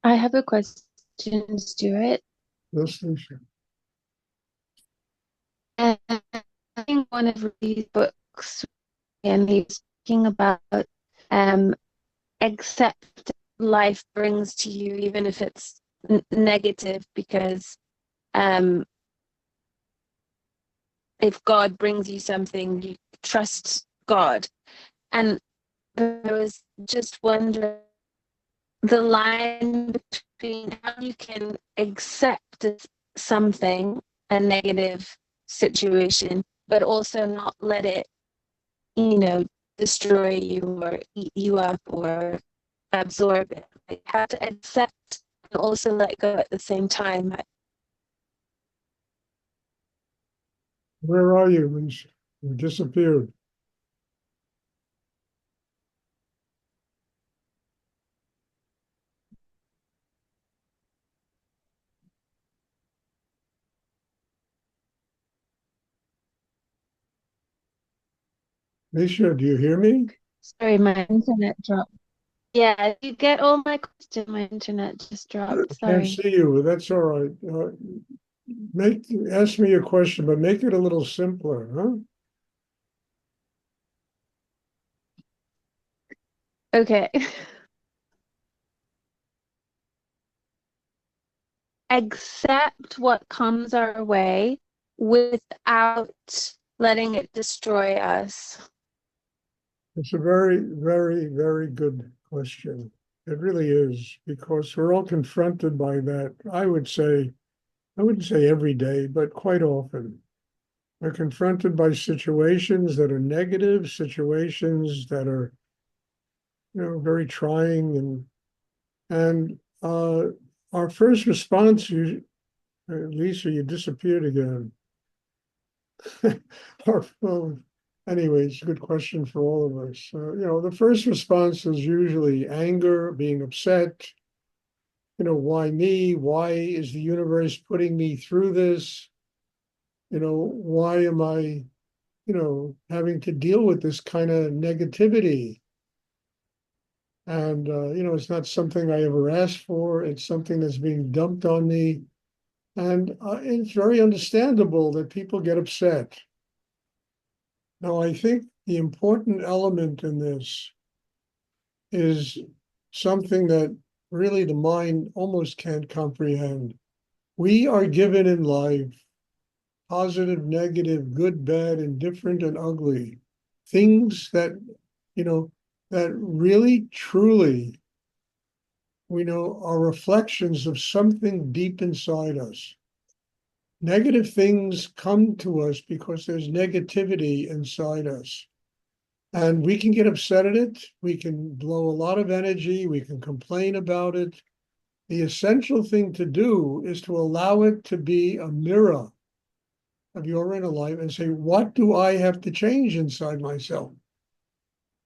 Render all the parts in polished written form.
I have a question, Stuart. Listenership. And I think one of these books, and he's talking about um, accept life brings to you, even if it's negative, because um, if God brings you something, you trust God. And I was just wondering the line between how you can accept something, a negative situation, but also not let it, you know, destroy you or eat you up or absorb it. Like, how to accept and also let go at the same time. Where are you, Lisa? You disappeared. Lisa, do you hear me? Sorry, my internet dropped. Yeah, you get all my questions. My internet just dropped. I can't Sorry. see you, but that's all right. Make ask me a question, but make it a little simpler, huh? Okay. Accept what comes our way without letting it destroy us. It's a very, very, very good question. It really is, because we're all confronted by that. I wouldn't say every day, but quite often. We're confronted by situations that are negative, situations that are, very trying, and our first response, Lisa, you disappeared again. Well, anyways, good question for all of us. The first response is usually anger, being upset. Why me? Why is the universe putting me through this? Why am I, having to deal with this kind of negativity? And, it's not something I ever asked for. It's something that's being dumped on me. And it's very understandable that people get upset. Now, I think the important element in this is something that really the mind almost can't comprehend. We are given in life positive, negative, good, bad, indifferent, and ugly things you know, that really, truly, we know are reflections of something deep inside us. Negative things come to us because there's negativity inside us. And we can get upset at it. We can blow a lot of energy. We can complain about it. The essential thing to do is to allow it to be a mirror of your inner life and say, what do I have to change inside myself?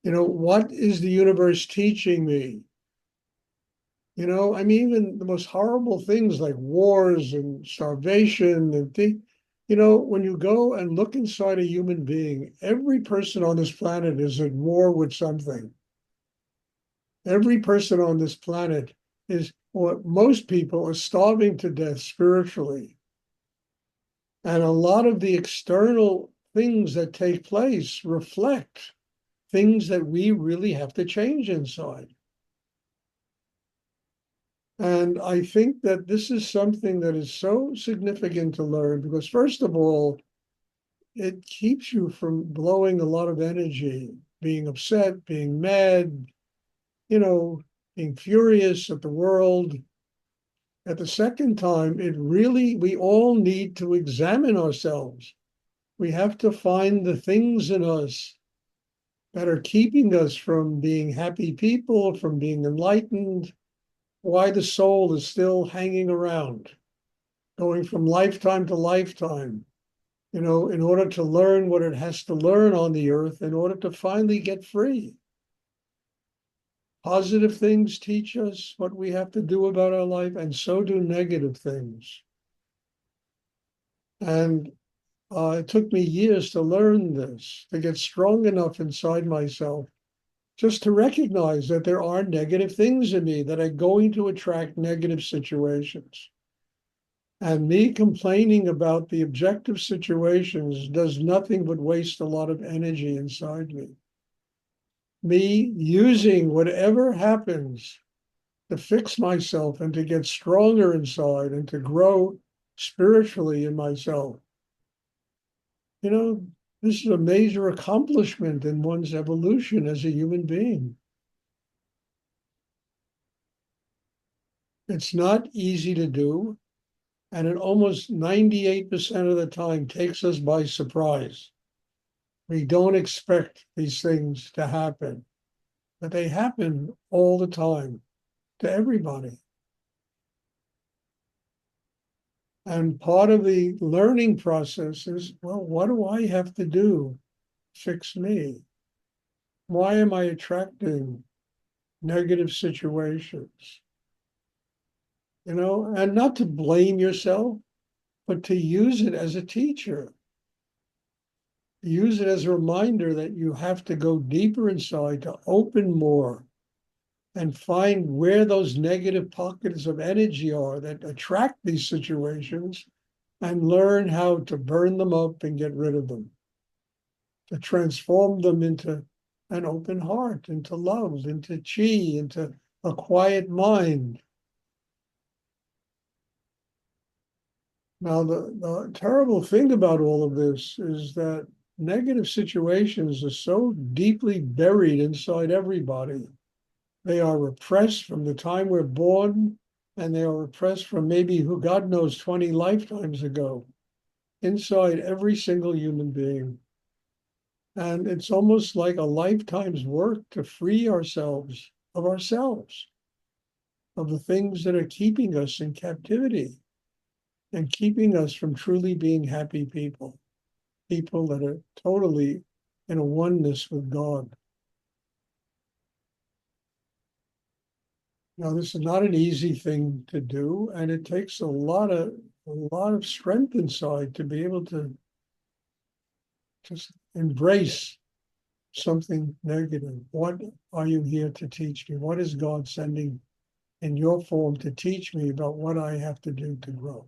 What is the universe teaching me? I mean, even the most horrible things like wars and starvation and when you go and look inside a human being, every person on this planet is at war with something. Every person on this planet or most people are starving to death spiritually. And a lot of the external things that take place reflect things that we really have to change inside. And I think that this is something that is so significant to learn because, first of all, it keeps you from blowing a lot of energy, being upset, being mad, you know, being furious at the world. At the second time, we all need to examine ourselves. We have to find the things in us that are keeping us from being happy people, from being enlightened, why the soul is still hanging around, going from lifetime to lifetime, in order to learn what it has to learn on the earth in order to finally get free. Positive things teach us what we have to do about our life, and so do negative things. And it took me years to learn this, to get strong enough inside myself just to recognize that there are negative things in me that are going to attract negative situations. And me complaining about the objective situations does nothing but waste a lot of energy inside me. Me using whatever happens to fix myself and to get stronger inside and to grow spiritually in myself. You know, this is a major accomplishment in one's evolution as a human being. It's not easy to do, and it almost 98% of the time takes us by surprise. We don't expect these things to happen, but they happen all the time to everybody. And part of the learning process is, well, what do I have to do to fix me? Why am I attracting negative situations? You know, and not to blame yourself, but to use it as a teacher. Use it as a reminder that you have to go deeper inside to open more and find where those negative pockets of energy are that attract these situations and learn how to burn them up and get rid of them, to transform them into an open heart, into love, into chi, into a quiet mind. Now, the terrible thing about all of this is that negative situations are so deeply buried inside everybody. They are repressed from the time we're born, and they are repressed from maybe who God knows 20 lifetimes ago, inside every single human being. And it's almost like a lifetime's work to free ourselves, of the things that are keeping us in captivity and keeping us from truly being happy people, people that are totally in a oneness with God. Now, this is not an easy thing to do, and it takes a lot of strength inside to be able to just embrace something negative. What are you here to teach me? What is God sending in your form to teach me about what I have to do to grow?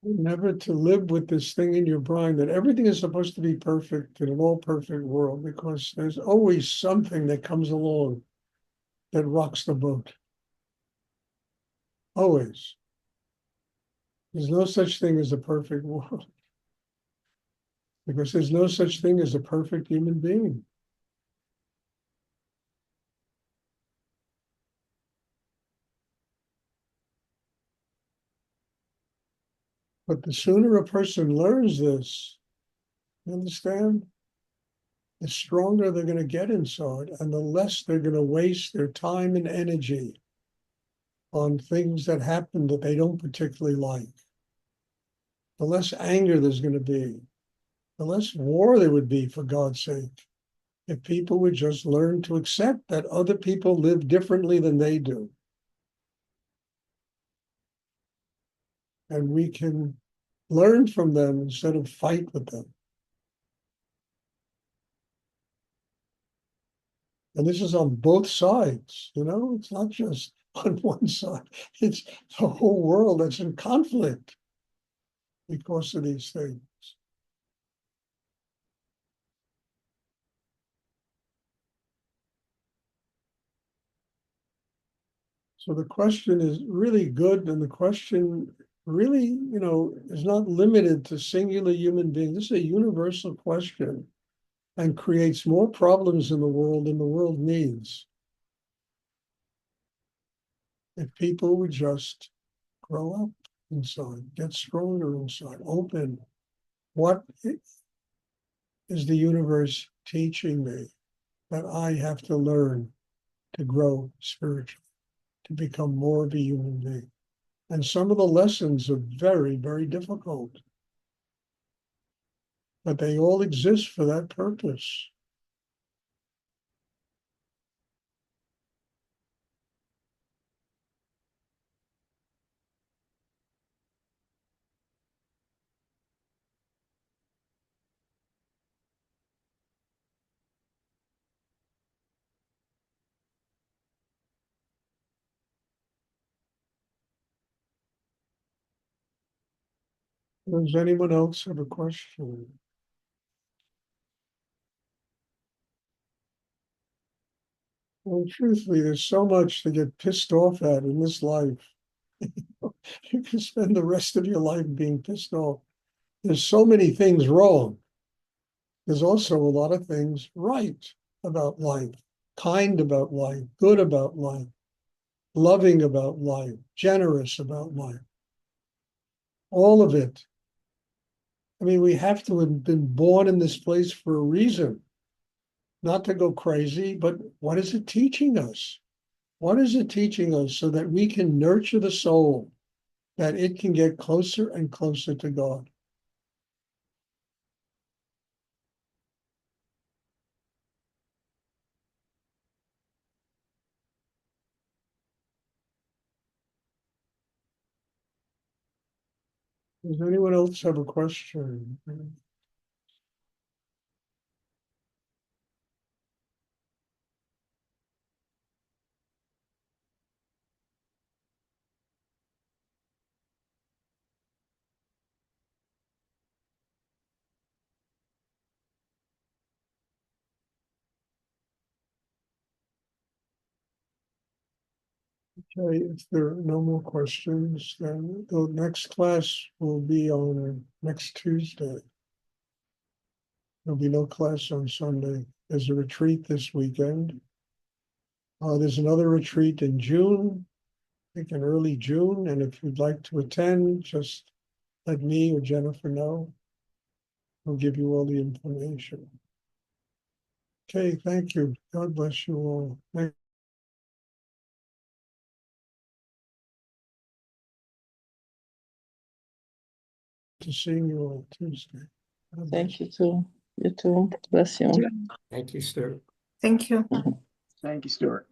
Never to live with this thing in your brain that everything is supposed to be perfect in an all perfect world, because there's always something that comes along that rocks the boat. Always. There's no such thing as a perfect world, because there's no such thing as a perfect human being. But the sooner a person learns this, you understand, the stronger they're going to get inside, and the less they're going to waste their time and energy on things that happen that they don't particularly like. The less anger there's going to be, the less war there would be, for God's sake, if people would just learn to accept that other people live differently than they do. And we can learn from them instead of fight with them. And this is on both sides, you know, it's not just on one side, it's the whole world that's in conflict because of these things. So the question is really good, and the question really, you know, is not limited to singular human beings. This is a universal question and creates more problems in the world than the world needs. If people would just grow up inside, get stronger inside, open. What is the universe teaching me that I have to learn to grow spiritually, to become more of a human being? And some of the lessons are very, very difficult, but they all exist for that purpose. Does anyone else have a question? Well, truthfully, there's so much to get pissed off at in this life. You can spend the rest of your life being pissed off. There's so many things wrong. There's also a lot of things right about life, kind about life, good about life, loving about life, generous about life. All of it. I mean, we have to have been born in this place for a reason, not to go crazy, but what is it teaching us? What is it teaching us so that we can nurture the soul, that it can get closer and closer to God? Does anyone else have a question? Okay, if there are no more questions, then the next class will be on next Tuesday. There'll be no class on Sunday. There's a retreat this weekend. There's another retreat in June, I think in early June, and if you'd like to attend, just let me or Jennifer know. We'll give you all the information. Okay, thank you. God bless you all. Thank you for seeing you on Tuesday. God bless. Thank you too. You too. Bless you. Thank you, Stuart. Thank you. Thank you, Stuart.